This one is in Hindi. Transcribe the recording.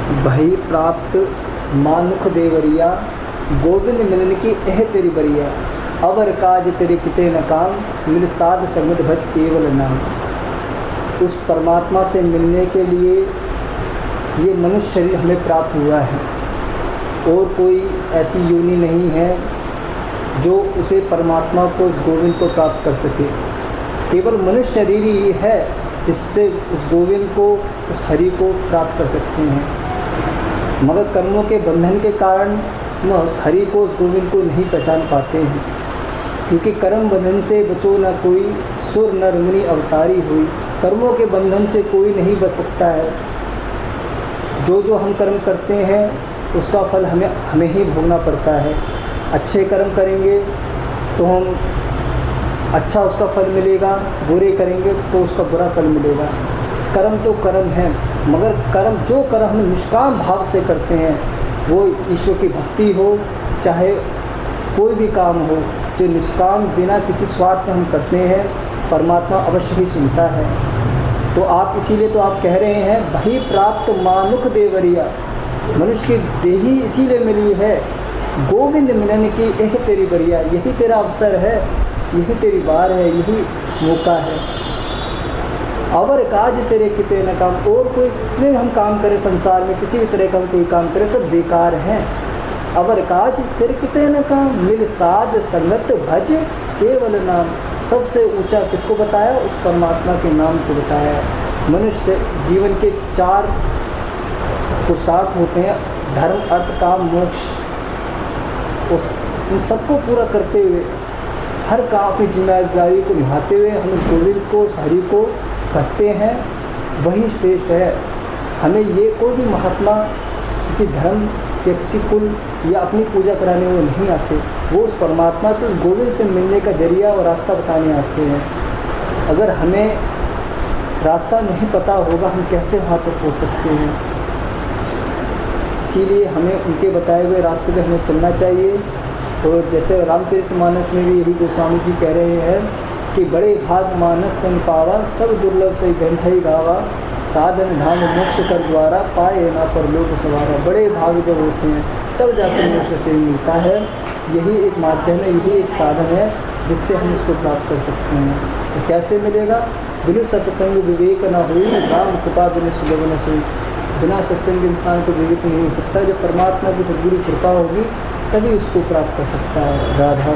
भई प्राप्त मानुख देवरिया, गोविंद मिलन की एह तेरी बरिया। अवर काज तेरे किते न काम, मिल साध संगत भज केवल नाम। उस परमात्मा से मिलने के लिए ये मनुष्य शरीर हमें प्राप्त हुआ है, और कोई ऐसी योनि नहीं है जो उसे परमात्मा को, उस गोविंद को प्राप्त कर सके। केवल मनुष्य शरीर ही है जिससे उस गोविंद को, उस हरि को प्राप्त कर सकते हैं। मगर कर्मों के बंधन के कारण हम उस हरि को, उस गोविंद को नहीं पहचान पाते हैं, क्योंकि कर्म बंधन से बचो न कोई, सुर नर मुनि अवतारी हुई। कर्मों के बंधन से कोई नहीं बच सकता है। जो जो हम कर्म करते हैं उसका फल हमें ही भोगना पड़ता है। अच्छे कर्म करेंगे तो हम अच्छा उसका फल मिलेगा, बुरे करेंगे तो उसका बुरा फल मिलेगा। कर्म तो कर्म है, मगर कर्म जो कर्म हम निष्काम भाव से करते हैं, वो ईश्वर की भक्ति हो, चाहे कोई भी काम हो, जो निष्काम बिना किसी स्वार्थ में हम करते हैं, परमात्मा अवश्य ही सुनता है। तो आप इसीलिए तो आप कह रहे हैं भई प्राप्त मानुख देवरिया, मनुष्य की देही इसीलिए मिली है, गोविंद मिलन की एह तेरी बरिया। यही तेरा अवसर है, यही तेरी बार है, यही मौका है। अवर काज तेरे किते न काम, और कोई कितने हम काम करें संसार में, किसी भी तरह का हम कोई काम करें, सब बेकार हैं। अवर काज तेरे किते न काम, मिल साध संगत भज केवल नाम। सबसे ऊंचा किसको बताया? उस परमात्मा के नाम को बताया। मनुष्य जीवन के 4 पुरुषार्थ होते हैं, धर्म अर्थ काम मोक्ष। इन सबको पूरा करते हुए, हर काम की जिम्मेदारी को निभाते हुए हम उस गोविंद को, उस हरि को भजते हैं, वही श्रेष्ठ है। हमें ये कोई भी महात्मा किसी धर्म या किसी कुल या अपनी पूजा कराने वो नहीं आते, वो उस परमात्मा से, उस गोविंद से मिलने का जरिया और रास्ता बताने आते हैं। अगर हमें रास्ता नहीं पता होगा, हम कैसे वहाँ पर पहुँच सकते हैं? इसीलिए हमें उनके बताए हुए रास्ते पे हमें चलना चाहिए। और जैसे रामचरितमानस में भी यही गोस्वामी जी कह रहे हैं कि बड़े भाग मानस तन पावा, सब दुर्लभ से ग्रंथ गावा, साधन धाम मोक्ष कर द्वारा, पाए ना पर लोक सवारा। बड़े भाग जब होते हैं तब जाकर मोक्ष से मिलता है। यही एक माध्यम है, यही एक साधन है जिससे हम इसको प्राप्त कर सकते हैं। तो कैसे मिलेगा? बिनु सत्संग विवेक न हुई, राम कृपा बिनु सुलभ न सोई। बिना सत्संग इंसान को विवेक नहीं हो सकता। जब परमात्मा की सद्गुरु कृपा होगी तभी उसको प्राप्त कर सकता है। राधा।